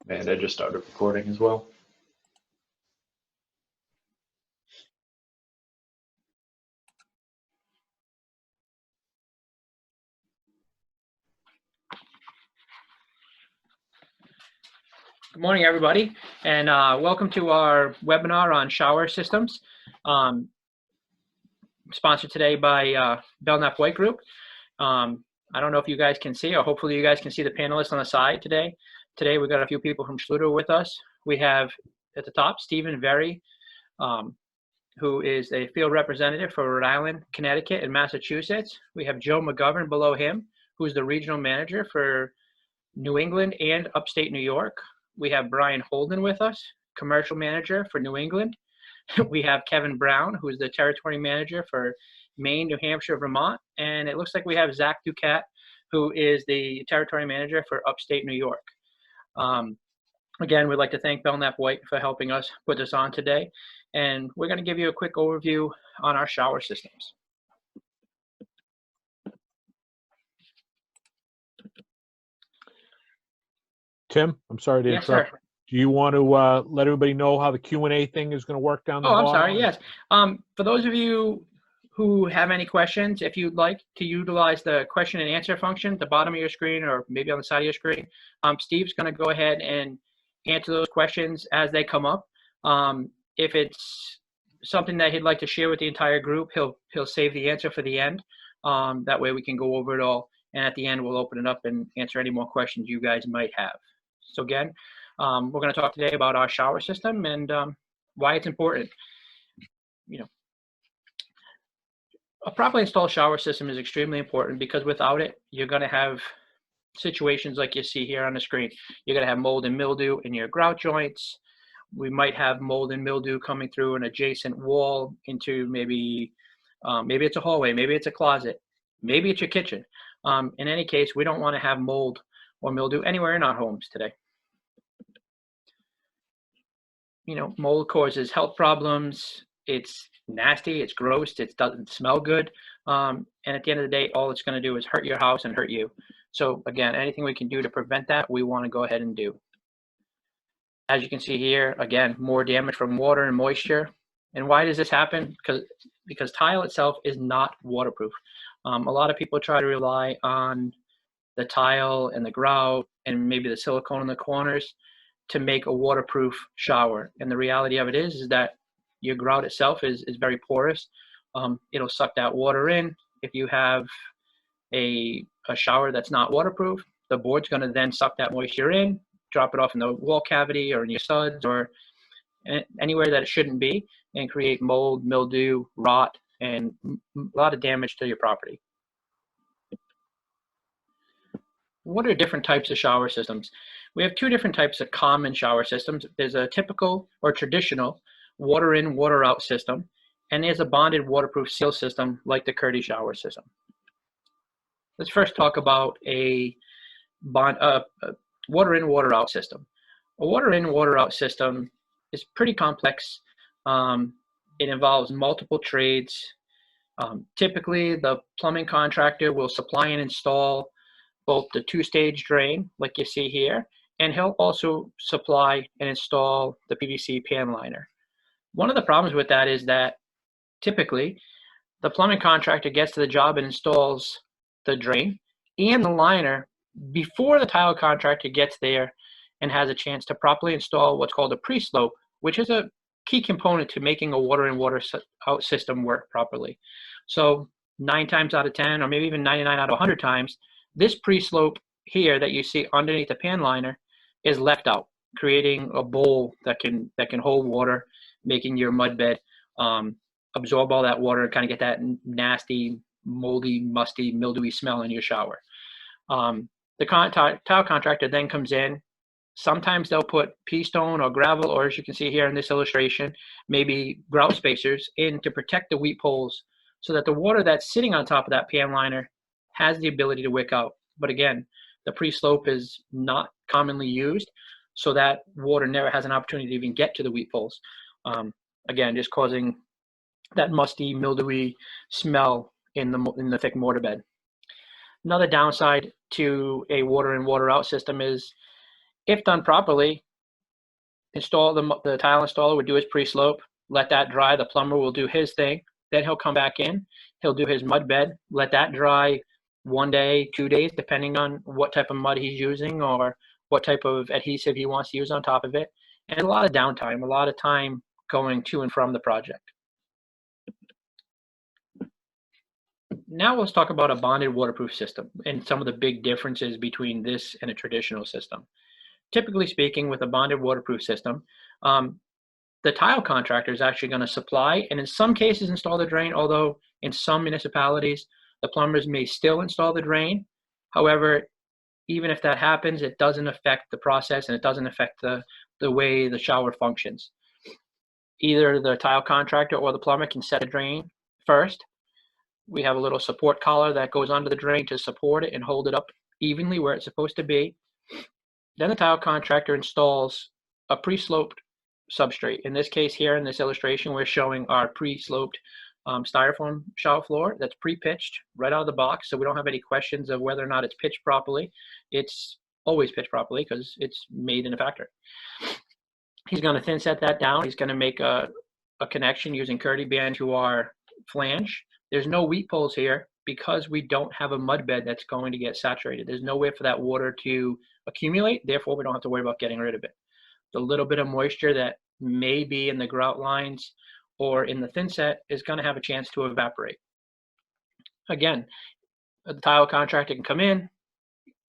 And I just started recording as well. Good morning, everybody, and welcome to our webinar on shower systems, sponsored today by Belknap White Group. I don't know if you guys can see, or hopefully you guys can see the panelists on the side today. Today we've got a few people from Schluter with us. We have at the top Stephen Very, who is a field representative for Rhode Island, Connecticut, and Massachusetts. We have Joe McGovern below him, who's the regional manager for New England and upstate New York. We have Brian Holden with us, commercial manager for New England. We have Kevin Brown, who is the territory manager for Maine, New Hampshire, Vermont. And it looks like we have Zach Ducat, who is the territory manager for upstate New York. Again, we'd like to thank Belknap White for helping us put this on today. And we're going to give you a quick overview on our shower systems. Tim, I'm sorry to interrupt. Yes, sir. Do you want to let everybody know how the Q&A thing is going to work down the bottom? I'm sorry, yes. For those of you who have any questions, if you'd like to utilize the question and answer function at the bottom of your screen or maybe on the side of your screen, Steve's going to go ahead and answer those questions as they come up. If it's something that he'd like to share with the entire group, he'll save the answer for the end. That way we can go over it all. And at the end, we'll open it up and answer any more questions you guys might have. So again, we're going to talk today about our shower system and why it's important. You know, a properly installed shower system is extremely important because without it, you're going to have situations like you see here on the screen. You're going to have mold and mildew in your grout joints. We might have mold and mildew coming through an adjacent wall into maybe it's a hallway, maybe it's a closet, maybe it's your kitchen. In any case, we don't want to have mold or mildew anywhere in our homes today. You know, mold causes health problems. It's nasty, it's gross, it doesn't smell good. And at the end of the day, all it's going to do is hurt your house and hurt you. So again, anything we can do to prevent that, we want to go ahead and do. As you can see here, again, more damage from water and moisture. And why does this happen? Because tile itself is not waterproof. A lot of people try to rely on the tile and the grout and maybe the silicone in the corners to make a waterproof shower. And the reality of it is that your grout itself is very porous. It'll suck that water in. If you have a shower that's not waterproof, the board's going to then suck that moisture in, drop it off in the wall cavity or in your studs or anywhere that it shouldn't be, and create mold, mildew, rot, and a lot of damage to your property. What are different types of shower systems? We have two different types of common shower systems. There's a typical or traditional water in, water out system, and there's a bonded waterproof seal system like the Curdy shower system. Let's first talk about a water in, water out system. A water in, water out system is pretty complex. It involves multiple trades. Typically, the plumbing contractor will supply and install both the two-stage drain, like you see here, and he'll also supply and install the PVC pan liner. One of the problems with that is that typically the plumbing contractor gets to the job and installs the drain and the liner before the tile contractor gets there and has a chance to properly install what's called a pre-slope, which is a key component to making a water in, water out system work properly. So 9 times out of 10, or maybe even 99 out of 100 times, this pre-slope here that you see underneath the pan liner is left out, creating a bowl that can hold water, making your mud bed absorb all that water and kind of get that nasty, moldy, musty, mildewy smell in your shower. The tile contractor then comes in. Sometimes they'll put pea stone or gravel, or as you can see here in this illustration, maybe grout spacers in to protect the weep holes so that the water that's sitting on top of that pan liner has the ability to wick out. But again, the pre-slope is not commonly used, so that water never has an opportunity to even get to the weep holes. Again, just causing that musty, mildewy smell in the thick mortar bed. Another downside to a water in, water out system is If done properly, the tile installer would do his pre-slope, let that dry. The plumber will do his thing. Then he'll come back in. He'll do his mud bed, let that dry 1 day, 2 days, depending on what type of mud he's using or what type of adhesive he wants to use on top of it. And a lot of downtime, a lot of time going to and from the project. Now let's talk about a bonded waterproof system and some of the big differences between this and a traditional system. Typically speaking, with a bonded waterproof system, the tile contractor is actually going to supply and in some cases install the drain, although in some municipalities, the plumbers may still install the drain. However, even if that happens, it doesn't affect the process and it doesn't affect the way the shower functions. Either the tile contractor or the plumber can set a drain first. We have a little support collar that goes under the drain to support it and hold it up evenly where it's supposed to be. Then the tile contractor installs a pre-sloped substrate. In this case here, in this illustration, we're showing our pre-sloped styrofoam shower floor that's pre-pitched right out of the box, so we don't have any questions of whether or not it's pitched properly. It's always pitched properly because it's made in a factory. He's going to thin set that down. He's going to make a connection using Curdy band to our flange. There's no weep holes here because we don't have a mud bed that's going to get saturated. There's no way for that water to accumulate, therefore we don't have to worry about getting rid of it. The little bit of moisture that may be in the grout lines or in the thin set is going to have a chance to evaporate. Again, the tile contractor can come in,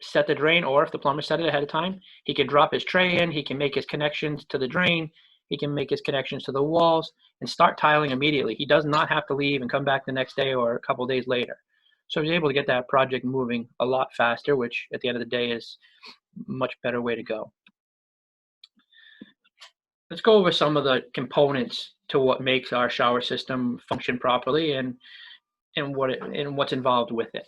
set the drain, or if the plumber set it ahead of time, he can drop his tray in, he can make his connections to the drain, he can make his connections to the walls and start tiling immediately. He does not have to leave and come back the next day or a couple days later. So he's able to get that project moving a lot faster, which at the end of the day is a much better way to go. Let's go over some of the components to what makes our shower system function properly and what's involved with it.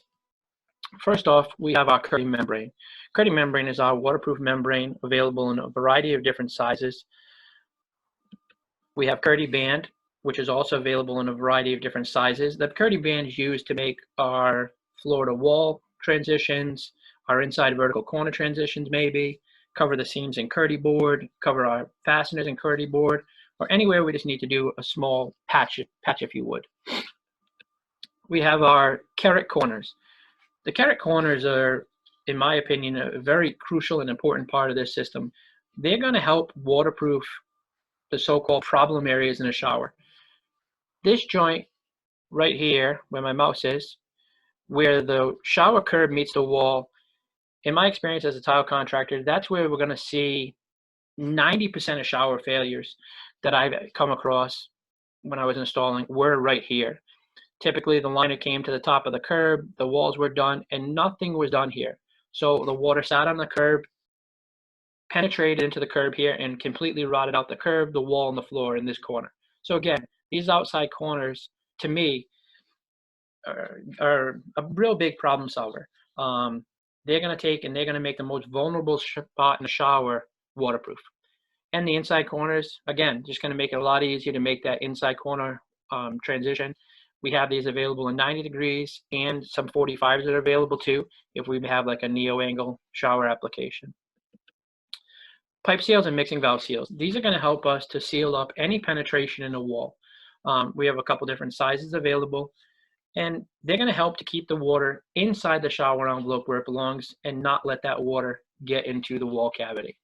First off, we have our Curdy membrane. Curdy membrane is our waterproof membrane available in a variety of different sizes. We have Curdy band, which is also available in a variety of different sizes. The Curdy band is used to make our floor to wall transitions, our inside vertical corner transitions maybe, cover the seams in Curdy board, cover our fasteners in Curdy board, or anywhere we just need to do a small patch if you would. We have our carrot corners. The carrot corners are, in my opinion, a very crucial and important part of this system. They're going to help waterproof the so-called problem areas in a shower. This joint right here, where my mouse is, where the shower curb meets the wall, in my experience as a tile contractor, that's where we're going to see 90% of shower failures that I've come across when I was installing were right here. Typically, the liner came to the top of the curb, the walls were done, and nothing was done here. So the water sat on the curb, penetrated into the curb here, and completely rotted out the curb, the wall, and the floor in this corner. So again, these outside corners, to me, are a real big problem solver. They're going to take and they're going to make the most vulnerable spot in the shower waterproof. And the inside corners, again, just going to make it a lot easier to make that inside corner transition. We have these available in 90 degrees and some 45s that are available too if we have like a neo-angle shower application. Pipe seals and mixing valve seals. These are going to help us to seal up any penetration in the wall. We have a couple different sizes available, and they're going to help to keep the water inside the shower envelope where it belongs and not let that water get into the wall cavity.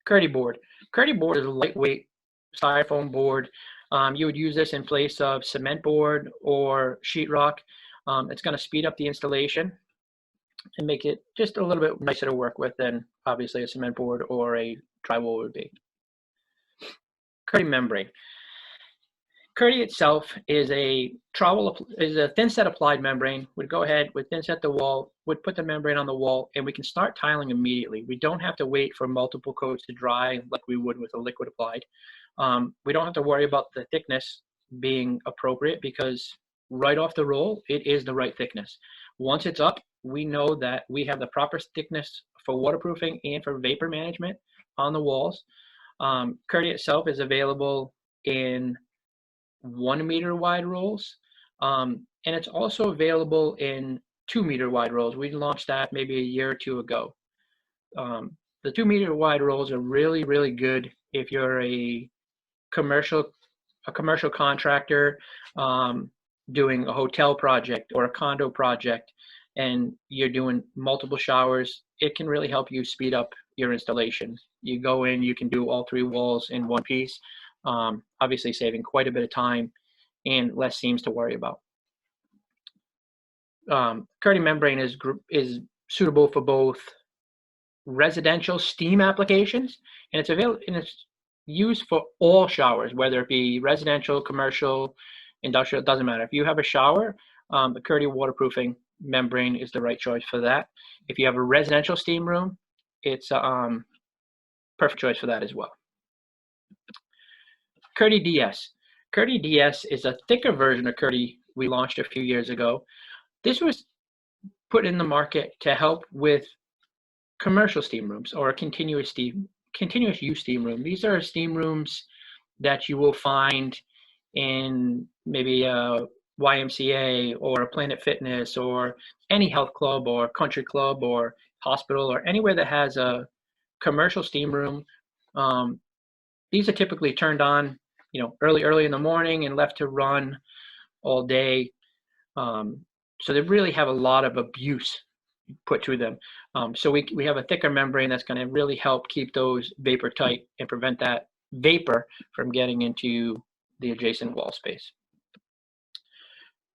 Curdy board. Curdy board is a lightweight styrofoam board. You would use this in place of cement board or sheetrock. It's going to speed up the installation and make it just a little bit nicer to work with than obviously a cement board or a drywall would be. Curdy membrane. Curdy itself is a thin set applied membrane. We'd go ahead, we'd thin set the wall, would put the membrane on the wall, and we can start tiling immediately. We don't have to wait for multiple coats to dry like we would with a liquid applied. We don't have to worry about the thickness being appropriate because right off the roll, it is the right thickness. Once it's up, we know that we have the proper thickness for waterproofing and for vapor management on the walls. Curdy itself is available in 1 meter wide rolls, and it's also available in 2 meter wide rolls. We launched that maybe a year or two ago. The 2-meter wide rolls are really, really good if you're a commercial contractor doing a hotel project or a condo project, and you're doing multiple showers. It can really help you speed up your installation. You go in, you can do all 3 walls in one piece, obviously saving quite a bit of time and less seams to worry about. Curdy membrane is suitable for both residential steam applications, and it's available, and it's used for all showers, whether it be residential, commercial, industrial. It doesn't matter. If you have a shower, the Curdy waterproofing membrane is the right choice for that. If you have a residential steam room, it's a perfect choice for that as well. Curdy DS. Curdy DS is a thicker version of Curdy we launched a few years ago. This was put in the market to help with commercial steam rooms or a continuous use steam room. These are steam rooms that you will find in maybe a YMCA or a Planet Fitness or any health club or country club or hospital or anywhere that has a commercial steam room. These are typically turned on, early in the morning and left to run all day. So they really have a lot of abuse put to them. So we have a thicker membrane that's going to really help keep those vapor tight and prevent that vapor from getting into the adjacent wall space.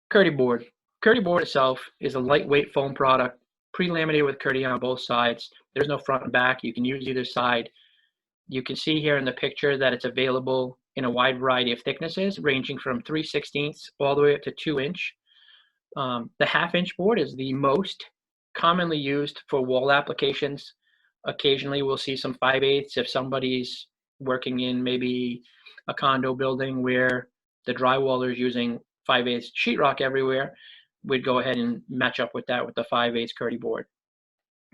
Curdy board. Curdy board itself is a lightweight foam product, pre-laminated with Curdy on both sides. There's no front and back. You can use either side. You can see here in the picture that it's available in a wide variety of thicknesses, ranging from 3/16 all the way up to 2-inch. The 1/2-inch board is the most commonly used for wall applications. Occasionally we'll see some 5/8 if somebody's working in maybe a condo building where the drywaller is using 5/8 sheetrock everywhere. We'd go ahead and match up with that with the 5/8 Curdy board.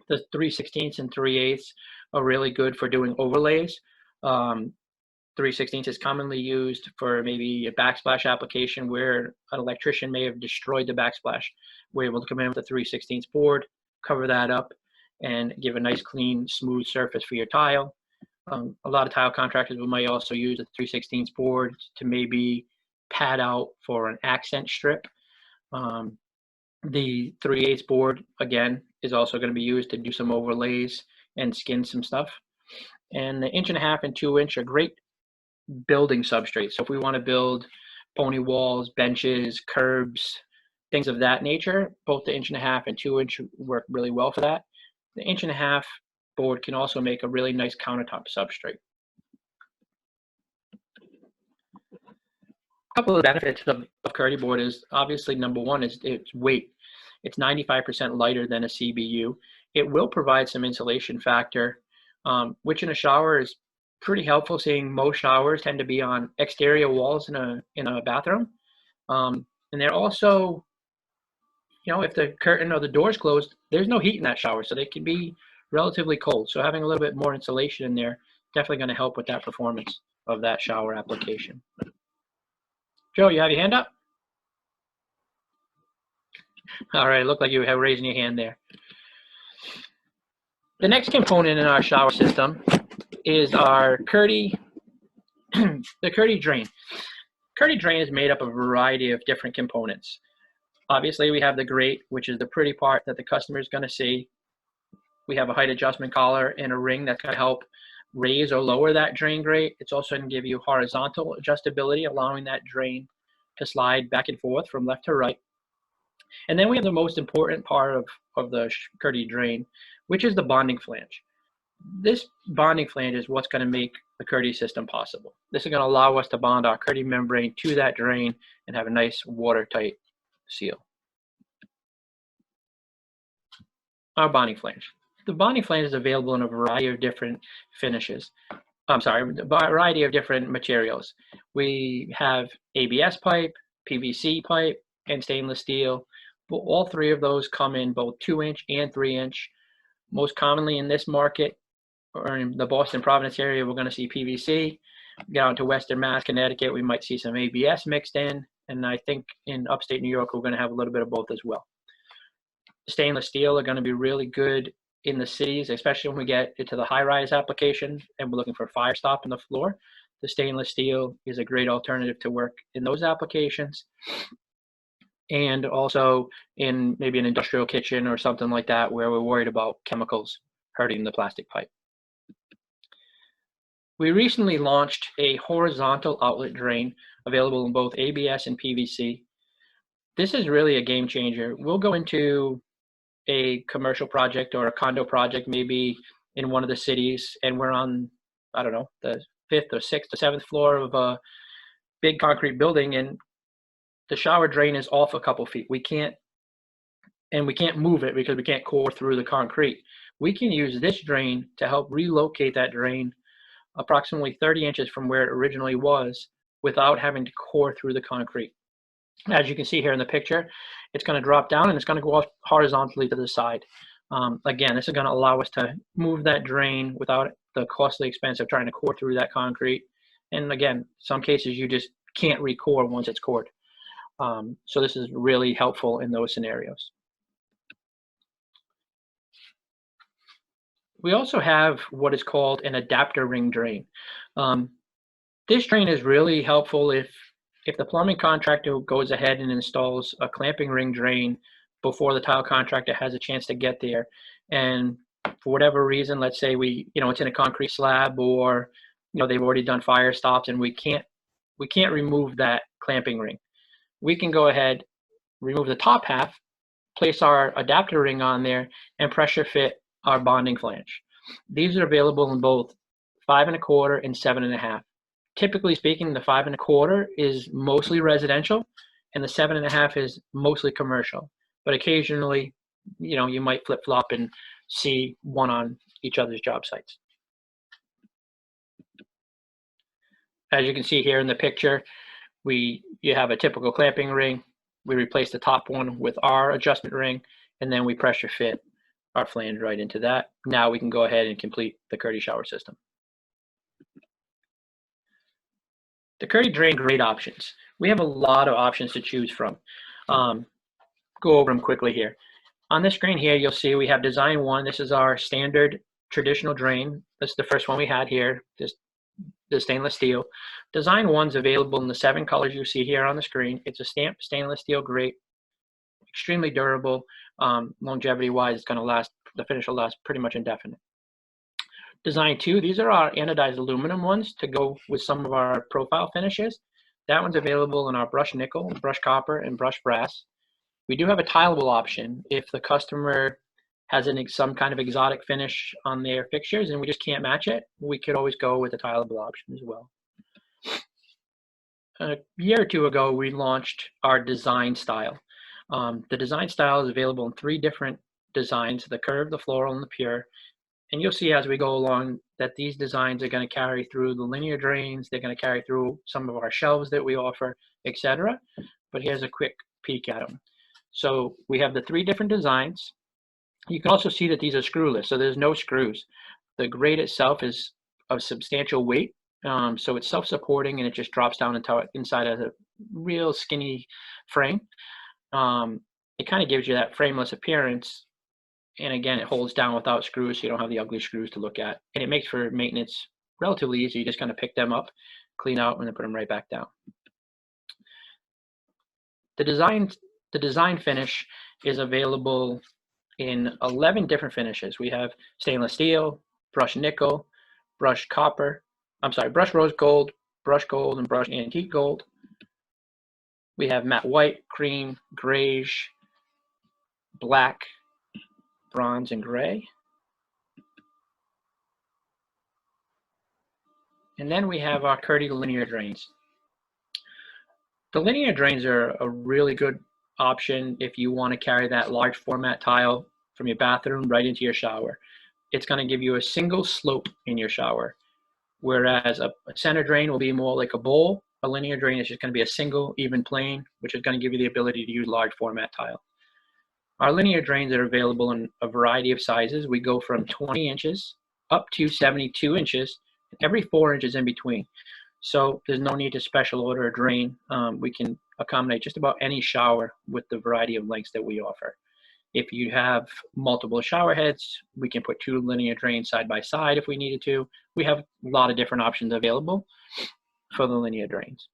The 3/16 and 3/8 are really good for doing overlays. 3/16 is commonly used for maybe a backsplash application where an electrician may have destroyed the backsplash. We're able to come in with a 3/16 board, cover that up, and give a nice, clean, smooth surface for your tile. A lot of tile contractors might also use a 3/16 board to maybe pad out for an accent strip. The 3/8 board, again, is also going to be used to do some overlays and skin some stuff. And the 1.5 and 2-inch are great building substrates. So if we want to build pony walls, benches, curbs, things of that nature, both the 1.5 and 2-inch work really well for that. The 1.5 board can also make a really nice countertop substrate. A couple of benefits of Curdy board is obviously number one is its weight. It's 95% lighter than a CBU. It will provide some insulation factor, which in a shower is pretty helpful, seeing most showers tend to be on exterior walls in a bathroom. And they're also, if the curtain or the door's closed, there's no heat in that shower, so they can be relatively cold. So having a little bit more insulation in there definitely going to help with that performance of that shower application. Joe, you have your hand up? All right, looked like you were raising your hand there. The next component in our shower system is our Curdy, the Curdy drain. Curdy drain is made up of a variety of different components. Obviously, we have the grate, which is the pretty part that the customer is going to see. We have a height adjustment collar and a ring that's going to help raise or lower that drain grate. It's also going to give you horizontal adjustability, allowing that drain to slide back and forth from left to right. And then we have the most important part of the Curdy drain, which is the bonding flange. This bonding flange is what's going to make the Curdy system possible. This is going to allow us to bond our Curdy membrane to that drain and have a nice watertight seal. Our bonding flange. The bonding flange is available in a variety of different finishes. A variety of different materials. We have ABS pipe, PVC pipe, and stainless steel. All 3 of those come in both 2-inch and 3-inch. Most commonly in this market, or in the Boston Providence area, we're going to see PVC. Down to Western Mass, Connecticut, we might see some ABS mixed in. And I think in upstate New York, we're going to have a little bit of both as well. Stainless steel are going to be really good in the cities, especially when we get into the high-rise application and we're looking for fire stop in the floor, the stainless steel is a great alternative to work in those applications. And also in maybe an industrial kitchen or something like that where we're worried about chemicals hurting the plastic pipe. We recently launched a horizontal outlet drain available in both ABS and PVC. This is really a game changer. We'll go into a commercial project or a condo project maybe in one of the cities, and we're on, I don't know, the 5th or 6th or 7th floor of a big concrete building, and the shower drain is off a couple feet. We can't move it because we can't core through the concrete. We can use this drain to help relocate that drain approximately 30 inches from where it originally was without having to core through the concrete. As you can see here in the picture, it's going to drop down and it's going to go off horizontally to the side. Again, this is going to allow us to move that drain without the costly expense of trying to core through that concrete. And again, some cases you just can't re-core once it's cored. So this is really helpful in those scenarios. We also have what is called an adapter ring drain. This drain is really helpful if the plumbing contractor goes ahead and installs a clamping ring drain before the tile contractor has a chance to get there. And for whatever reason, let's say it's in a concrete slab, or they've already done fire stops and we can't remove that clamping ring. We can go ahead, remove the top half, place our adapter ring on there, and pressure fit our bonding flange. These are available in both 5 1/4 and 7 1/2. Typically speaking, the 5 1/4 is mostly residential and the 7 1/2 is mostly commercial. But occasionally, you might flip-flop and see one on each other's job sites. As you can see here in the picture, you have a typical clamping ring. We replace the top one with our adjustment ring, and then we pressure fit our flange right into that. Now we can go ahead and complete the Curdy shower system. The Curdy drain, great options. We have a lot of options to choose from. Go over them quickly here. On the screen here, you'll see we have design 1. This is our standard traditional drain. This is the first one we had here, the stainless steel. Design 1's available in the 7 colors you see here on the screen. It's a stamped stainless steel grate, extremely durable. Longevity-wise, it's going to last, the finish will last pretty much indefinite. Design 2, these are our anodized aluminum ones to go with some of our profile finishes. That one's available in our brushed nickel, brushed copper, and brushed brass. We do have a tileable option if the customer has some kind of exotic finish on their fixtures and we just can't match it. We could always go with a tileable option as well. A year or 2 ago, we launched our design style. The design style is available in 3 different designs: the curved, the floral, and the pure. And you'll see as we go along that these designs are going to carry through the linear drains. They're going to carry through some of our shelves that we offer, etc. But here's a quick peek at them. So we have the 3 different designs. You can also see that these are screwless, so there's no screws. The grate itself is of substantial weight, so it's self-supporting and it just drops down inside as a real skinny frame. It kind of gives you that frameless appearance, and again, it holds down without screws, so you don't have the ugly screws to look at. And it makes for maintenance relatively easy. You just kind of pick them up, clean out, and then put them right back down. The design finish is available in 11 different finishes. We have stainless steel, brushed nickel, brushed rose gold, brushed gold, and brushed antique gold. We have matte white, cream, grayish, black, bronze, and gray. And then we have our Curdy linear drains. The linear drains are a really good option if you want to carry that large format tile from your bathroom right into your shower. It's going to give you a single slope in your shower, whereas a center drain will be more like a bowl. A linear drain is just going to be a single even plane, which is going to give you the ability to use large format tile. Our linear drains are available in a variety of sizes. We go from 20 inches up to 72 inches, every 4 inches in between. So there's no need to special order a drain. We can accommodate just about any shower with the variety of lengths that we offer. If you have multiple shower heads, we can put 2 linear drains side by side if we needed to. We have a lot of different options available for the linear drains.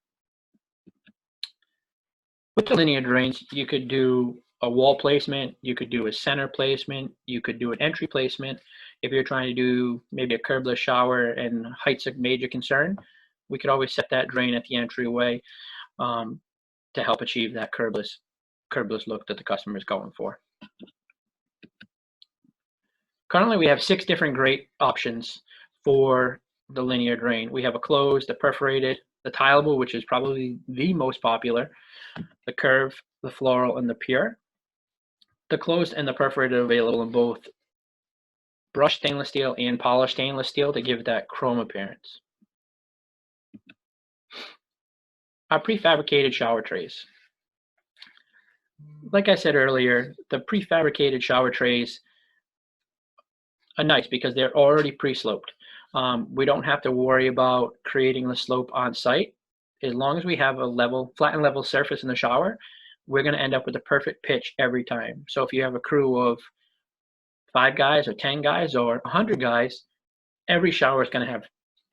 With the linear drains, you could do a wall placement, you could do a center placement, you could do an entry placement. If you're trying to do maybe a curbless shower and height's a major concern, we could always set that drain at the entryway to help achieve that curbless look that the customer is going for. Currently, we have 6 different great options for the linear drain. We have a closed, the perforated, the tileable, which is probably the most popular, the curve, the floral, and the pure. The closed and the perforated are available in both brushed stainless steel and polished stainless steel to give that chrome appearance. Our prefabricated shower trays. Like I said earlier, the prefabricated shower trays are nice because they're already pre-sloped. We don't have to worry about creating the slope on site. As long as we have a level, flat and level surface in the shower, we're going to end up with the perfect pitch every time. So if you have a crew of 5 guys or 10 guys or 100 guys, every shower is going to have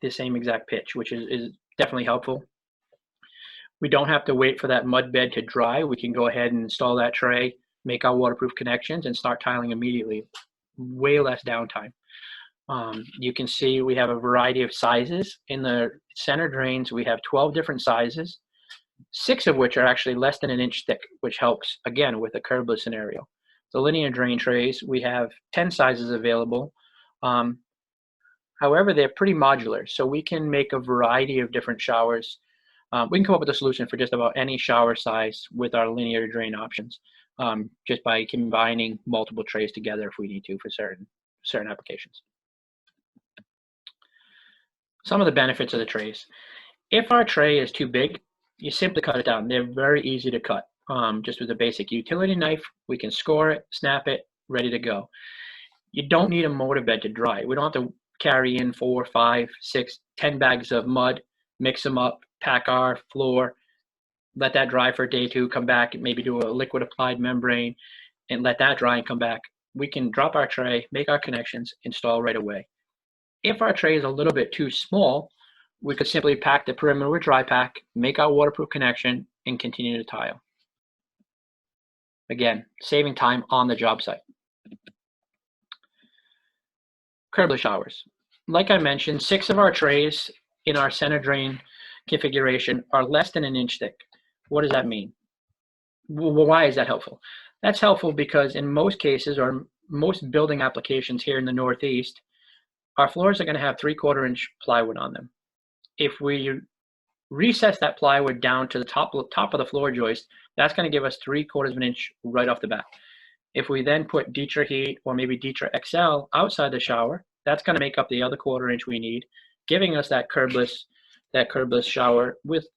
the same exact pitch, which is definitely helpful. We don't have to wait for that mud bed to dry. We can go ahead and install that tray, make our waterproof connections, and start tiling immediately. Way less downtime. You can see we have a variety of sizes. In the center drains, we have 12 different sizes, 6 of which are actually less than an inch thick, which helps, again, with a curbless scenario. The linear drain trays, we have 10 sizes available. However, they're pretty modular, so we can make a variety of different showers. We can come up with a solution for just about any shower size with our linear drain options, just by combining multiple trays together if we need to for certain applications. Some of the benefits of the trays. If our tray is too big, you simply cut it down. They're very easy to cut. Just with a basic utility knife, we can score it, snap it, ready to go. You don't need a mortar bed to dry. We don't have to carry in 4, 5, 6, 10 bags of mud, mix them up, pack our floor, let that dry for a day or 2, come back, maybe do a liquid applied membrane, and let that dry and come back. We can drop our tray, make our connections, install right away. If our tray is a little bit too small, we could simply pack the perimeter with dry pack, make our waterproof connection, and continue to tile. Again, saving time on the job site. Curbless showers. Like I mentioned, 6 of our trays in our center drain configuration are less than an inch thick. What does that mean? Well, why is that helpful? That's helpful because in most cases, or most building applications here in the Northeast, our floors are going to have 3/4 inch plywood on them. If we recess that plywood down to the top of the floor joist, that's going to give us 3/4 of an inch right off the bat. If we then put Dietra Heat or maybe Dietra XL outside the shower, that's going to make up the other 1/4 inch we need, giving us that curbless shower with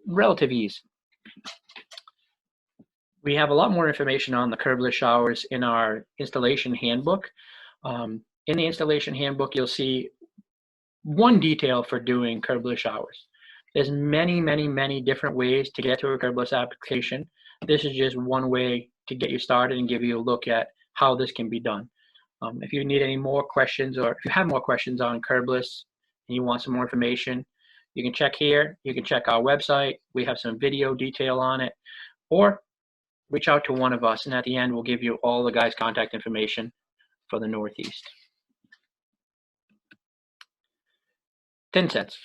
relative ease. We have a lot more information on the curbless showers in our installation handbook. In the installation handbook, you'll see one detail for doing curbless showers. There's many different ways to get to a curbless application. This is just one way to get you started and give you a look at how this can be done. If you need any more questions, or if you have more questions on curbless and you want some more information, you can check here. You can check our website. We have some video detail on it, or reach out to one of us, and at the end, we'll give you all the guys' contact information for the Northeast. Thin sets.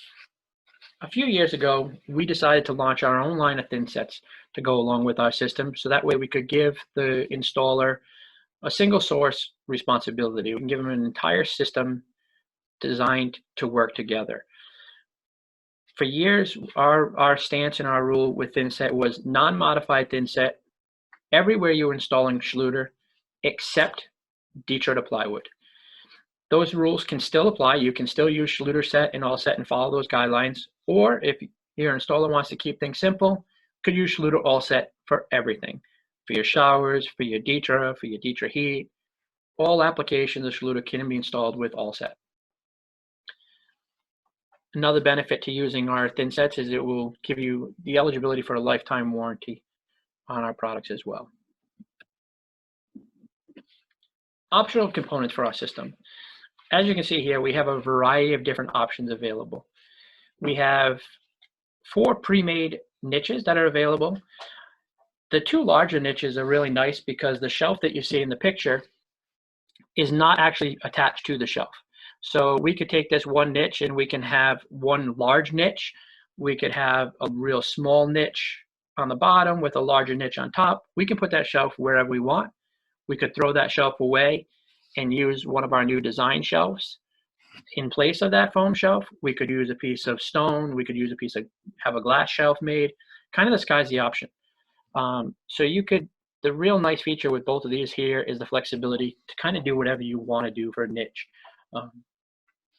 A few years ago, we decided to launch our own line of thin sets to go along with our system, so that way we could give the installer a single source responsibility. We can give them an entire system designed to work together. For years, our stance and our rule with thin set was non-modified thin set everywhere you're installing Schluter except Dietra plywood. Those rules can still apply. You can still use Schluter set and all set and follow those guidelines. Or if your installer wants to keep things simple, could use Schluter all set for everything. For your showers, for your Dietra Heat, all applications of Schluter can be installed with all set. Another benefit to using our thin sets is it will give you the eligibility for a lifetime warranty on our products as well. Optional components for our system. As you can see here, we have a variety of different options available. We have 4 pre-made niches that are available. The 2 larger niches are really nice because the shelf that you see in the picture is not actually attached to the shelf. So we could take this one niche and we can have one large niche. We could have a real small niche on the bottom with a larger niche on top. We can put that shelf wherever we want. We could throw that shelf away and use one of our new design shelves in place of that foam shelf. We could use a piece of stone. We could use a piece of, have a glass shelf made. Kind of the sky's the option. So you could, the real nice feature with both of these here is the flexibility to kind of do whatever you want to do for a niche.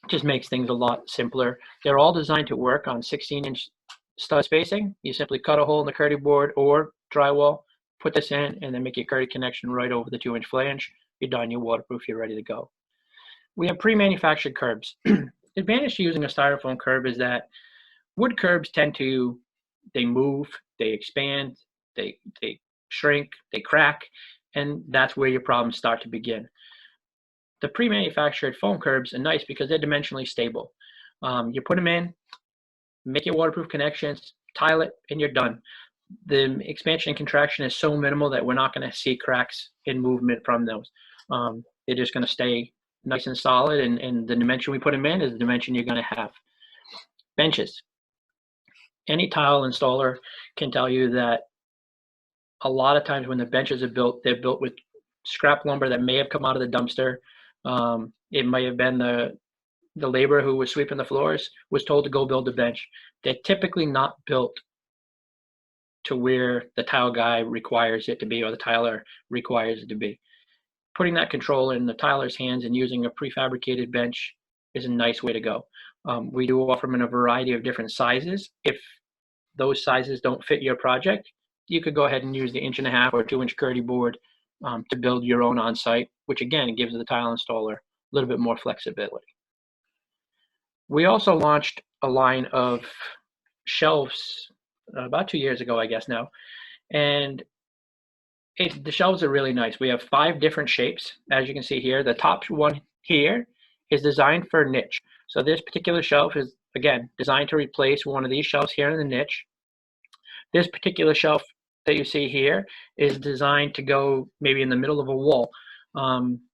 Just makes things a lot simpler. They're all designed to work on 16-inch stud spacing. You simply cut a hole in the curdy board or drywall, put this in, and then make your curdy connection right over the 2-inch flange. You're done, you're waterproof, you're ready to go. We have pre-manufactured curbs. The advantage to using a styrofoam curb is that wood curbs tend to, they move, they expand, they shrink, they crack, and that's where your problems start to begin. The pre-manufactured foam curbs are nice because they're dimensionally stable. You put them in, make your waterproof connections, tile it, and you're done. The expansion and contraction is so minimal that we're not going to see cracks in movement from those. They're just going to stay nice and solid, and the dimension we put them in is the dimension you're going to have. Benches. Any tile installer can tell you that a lot of times when the benches are built, they're built with scrap lumber that may have come out of the dumpster. It might have been the laborer who was sweeping the floors was told to go build a bench. They're typically not built to where the tile guy requires it to be or the tiler requires it to be. Putting that control in the tiler's hands and using a prefabricated bench is a nice way to go. We do offer them in a variety of different sizes. If those sizes don't fit your project, you could go ahead and use the 1.5 or 2-inch curdy board to build your own on-site, which again gives the tile installer a little bit more flexibility. We also launched a line of shelves about 2 years ago, I guess now, and the shelves are really nice. We have 5 different shapes, as you can see here. The top one here is designed for a niche. So this particular shelf is, again, designed to replace one of these shelves here in the niche. This particular shelf that you see here is designed to go maybe in the middle of a wall.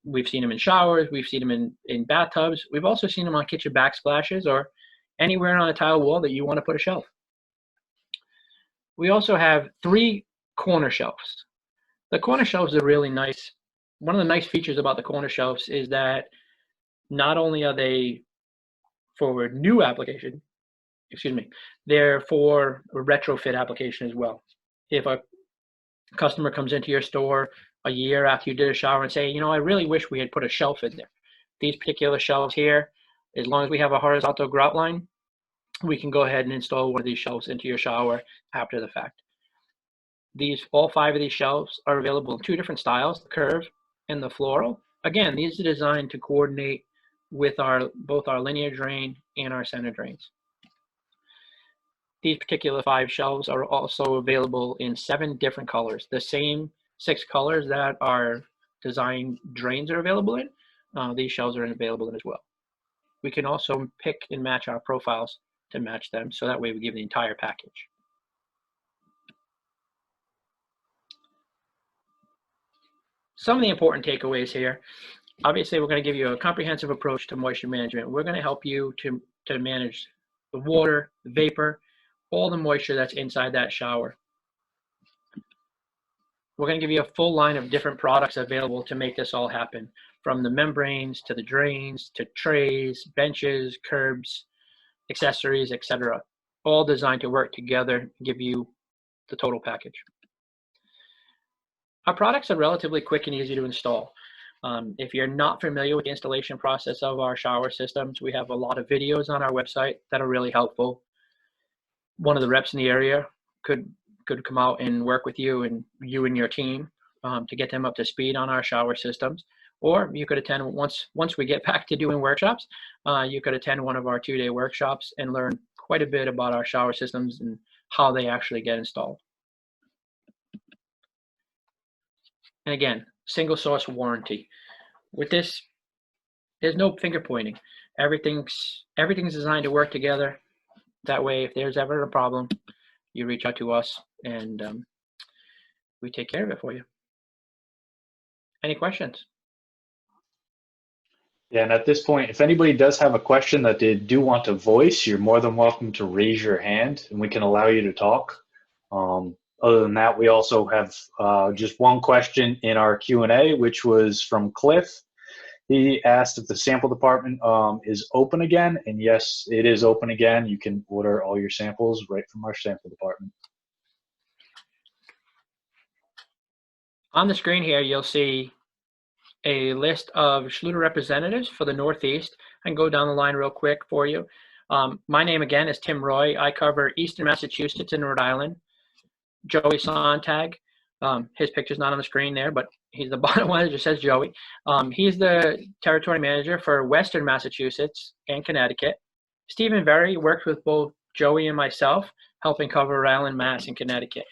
We've seen them in showers, we've seen them in bathtubs, we've also seen them on kitchen backsplashes or anywhere on a tile wall that you want to put a shelf. We also have 3 corner shelves. The corner shelves are really nice. One of the nice features about the corner shelves is that not only are they for new application, they're for a retrofit application as well. If a customer comes into your store a year after you did a shower and say, you know, I really wish we had put a shelf in there. These particular shelves here, as long as we have a horizontal grout line, we can go ahead and install one of these shelves into your shower after the fact. All 5 of these shelves are available in 2 different styles, the curve and the floral. Again, these are designed to coordinate with both our linear drain and our center drains. These particular 5 shelves are also available in 7 different colors. The same 6 colors that our design drains are available in, these shelves are available in as well. We can also pick and match our profiles to match them, so that way we give the entire package. Some of the important takeaways here. Obviously, we're going to give you a comprehensive approach to moisture management. We're going to help you to manage the water, the vapor, all the moisture that's inside that shower. We're going to give you a full line of different products available to make this all happen, from the membranes to the drains to trays, benches, curbs, accessories, etc. All designed to work together and give you the total package. Our products are relatively quick and easy to install. If you're not familiar with the installation process of our shower systems, we have a lot of videos on our website that are really helpful. One of the reps in the area could come out and work with you and your team to get them up to speed on our shower systems. Or you could attend, once we get back to doing workshops, you could attend one of our 2-day workshops and learn quite a bit about our shower systems and how they actually get installed. And again, single source warranty. with this, there's no finger pointing. Everything's designed to work together. That way, if there's ever a problem, you reach out to us and we take care of it for you. Any questions? Yeah, and at this point, if anybody does have a question that they do want to voice, you're more than welcome to raise your hand and we can allow you to talk. Other than that, we also have just one question in our Q&A, which was from Cliff. He asked if the sample department is open again, and yes, it is open again. You can order all your samples right from our sample department. On the screen here, you'll see a list of Schluter representatives for the Northeast. I can go down the line real quick for you. My name again is Tim Roy. I cover Eastern Massachusetts and Rhode Island. Joey Sontag, his picture's not on the screen there, but he's the bottom one that just says Joey. He's the territory manager for Western Massachusetts and Connecticut. Stephen Berry works with both Joey and myself, helping cover Rhode Island, Mass, and Connecticut.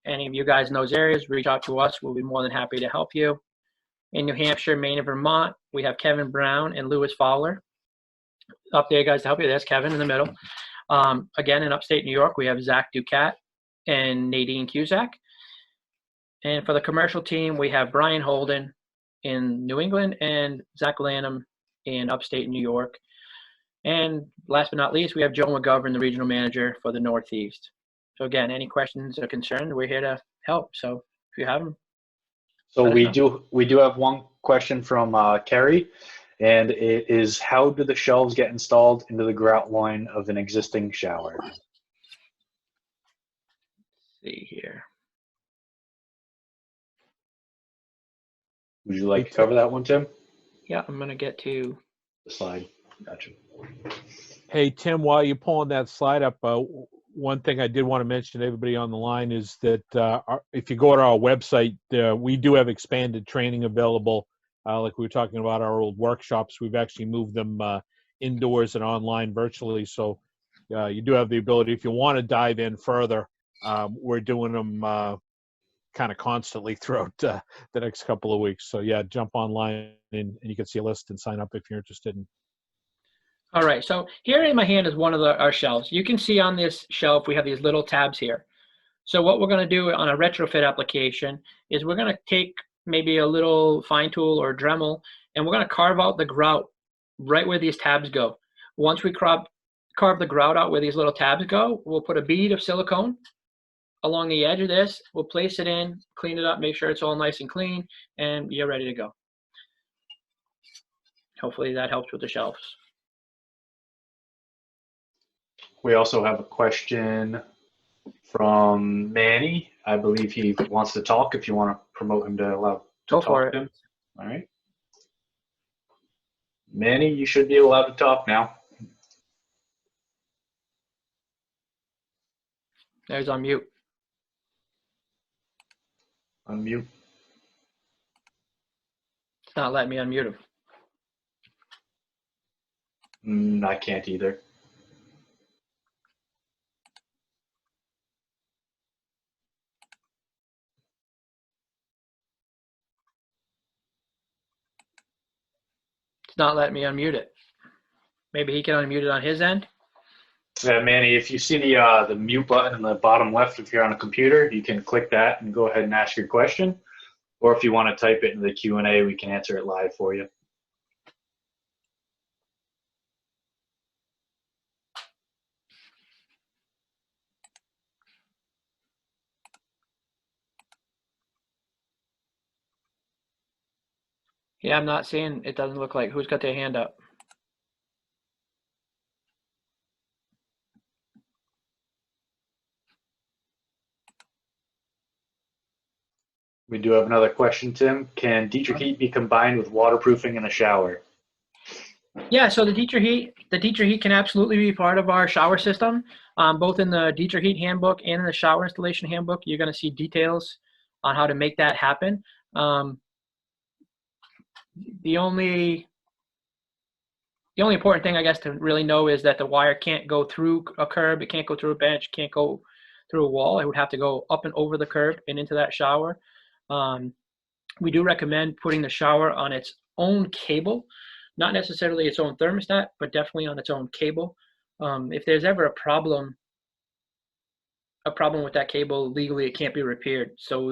Any of you guys in those areas, reach out to us. We'll be more than happy to help you. In New Hampshire, Maine, and Vermont, we have Kevin Brown and Lewis Fowler up there, guys, to help you. There's Kevin in the middle. Again, in upstate New York, we have Zach Ducat and Nadine Cusack. And for the commercial team, we have Brian Holden in New England and Zach Lanham in upstate New York. And last but not least, we have Joe McGovern, the regional manager for the Northeast. So again, any questions or concerns, we're here to help. So if you have them. So we do have one question from Kerry, and it is, how do the shelves get installed into the grout line of an existing shower? Let's see here. Would you like to cover that one, Tim? Yeah, I'm going to get to The slide. Gotcha. Hey, Tim, while you're pulling that slide up, one thing I did want to mention to everybody on the line is that if you go to our website, we do have expanded training available. Like we were talking about our old workshops, we've actually moved them indoors and online virtually. So you do have the ability, if you want to dive in further, we're doing them kind of constantly throughout the next couple of weeks. So yeah, jump online and you can see a list and sign up if you're interested in. All right, so here in my hand is one of our shelves. You can see on this shelf we have these little tabs here. So what we're going to do on a retrofit application is we're going to take maybe a little fine tool or Dremel, and we're going to carve out the grout right where these tabs go. Once we carve the grout out where these little tabs go, we'll put a bead of silicone along the edge of this. We'll place it in, clean it up, make sure it's all nice and clean, and you're ready to go. Hopefully that helps with the shelves. We also have a question from Manny. I believe he wants to talk. If you want to promote him to allow to Go talk for to it. him. All right. Manny, you should be allowed to talk now. There's on mute. Unmute. It's not letting me unmute him. I can't either. It's not letting me unmute it. Maybe he can unmute it on his end. Yeah, Manny, if you see the mute button in the bottom left, if you're on a computer, you can click that and go ahead and ask your question. Or if you want to type it in the Q&A, we can answer it live for you. Yeah, I'm not seeing, it doesn't look like, who's got their hand up? We do have another question, Tim. Can Dietrich heat be combined with waterproofing in a shower? Yeah, so the Dietrich heat can absolutely be part of our shower system. Both in the Dietrich heat handbook and in the shower installation handbook, you're going to see details on how to make that happen. The only important thing, I guess, to really know is that the wire can't go through a curb, it can't go through a bench, can't go through a wall. It would have to go up and over the curb and into that shower. We do recommend putting the shower on its own cable, not necessarily its own thermostat, but definitely on its own cable. If there's ever a problem with that cable, legally it can't be repaired. So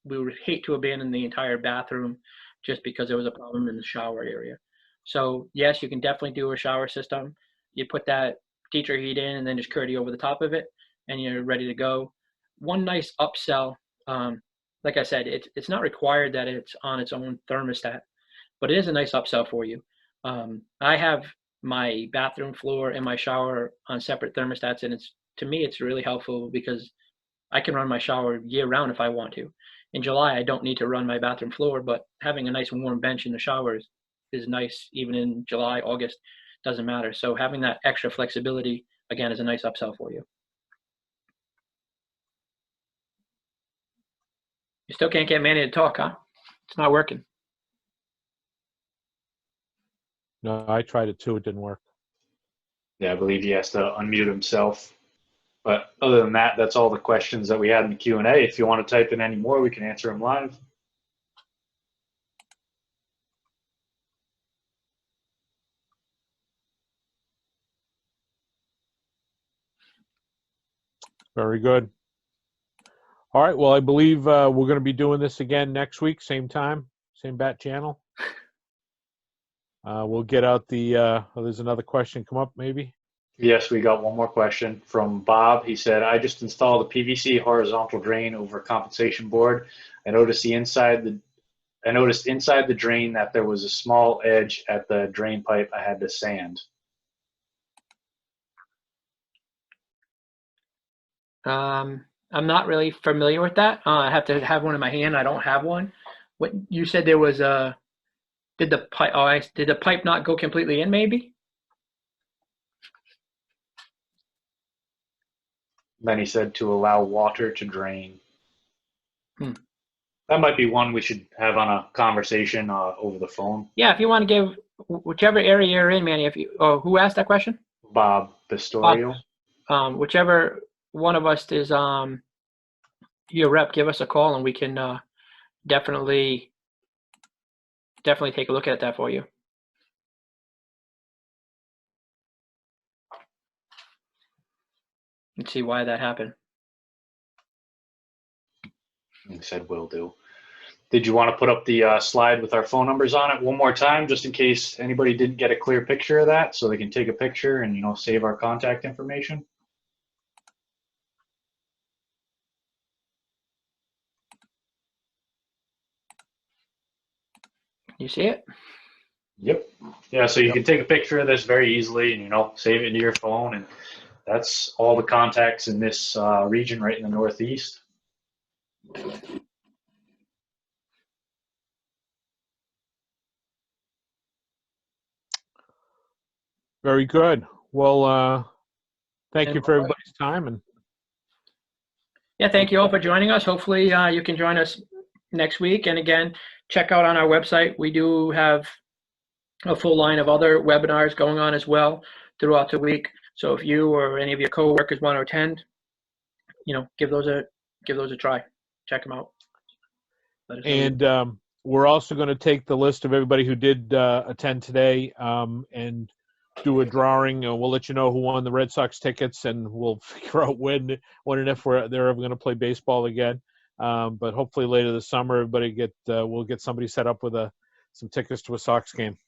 we would hate to abandon the entire bathroom just because there was a problem in the shower area. So yes, you can definitely do a shower system. You put that teacher heat in and then just curdy over the top of it, and you're ready to go. One nice upsell, like I said, it's not required that it's on its own thermostat, but it is a nice upsell for you. I have my bathroom floor and my shower on separate thermostats, and to me it's really helpful because I can run my shower year round if I want to. In July, I don't need to run my bathroom floor, but having a nice warm bench in the shower is nice even in July, August, doesn't matter. So having that extra flexibility, again, is a nice upsell for you. You still can't get Manny to talk, huh? It's not working. No, I tried it too. It didn't work. Yeah, I believe he has to unmute himself. But other than that, that's all the questions that we had in the Q&A. If you want to type in any more, we can answer them live. Very good. All right. Well, I believe we're going to be doing this again next week, same time, same bat channel. We'll get out the. There's another question come up, maybe. Yes, we got one more question from Bob. He said, "I just installed a PVC horizontal drain over a compensation board. I noticed inside the drain that there was a small edge at the drain pipe. I had to sand." I'm not really familiar with that. I have to have one in my hand. I don't have one. What you said there was a did the pipe? Oh, did the pipe not go completely in? Maybe. Then he said to allow water to drain. Hmm. That might be one we should have on a conversation over the phone. Yeah, if you want to give whichever area you're in, Manny. If you, who asked that question? Bob Pistorio. Whichever one of us is your rep, give us a call and we can definitely take a look at that for you. And see why that happened. He said will do. Did you want to put up the slide with our phone numbers on it one more time, just in case anybody didn't get a clear picture of that, so they can take a picture and save our contact information? You see it? Yep. Yeah, so you can take a picture of this very easily and save it into your phone, and that's all the contacts in this region right in the Northeast. Very good. Well, thank you for everybody's time. And yeah, thank you all for joining us. Hopefully you can join us next week. And again, check out on our website. We do have a full line of other webinars going on as well throughout the week. So if you or any of your coworkers want to attend, give those a try. Check them out. And we're also going to take the list of everybody who did attend today and do a drawing. We'll let you know who won the Red Sox tickets, and we'll figure out when and if they're ever going to play baseball again. But hopefully later this summer, everybody we'll get somebody set up with some tickets to a Sox game.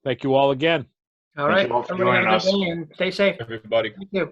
Thank you all again. All right. Thank you all for joining us. And stay safe. Everybody. Thank you.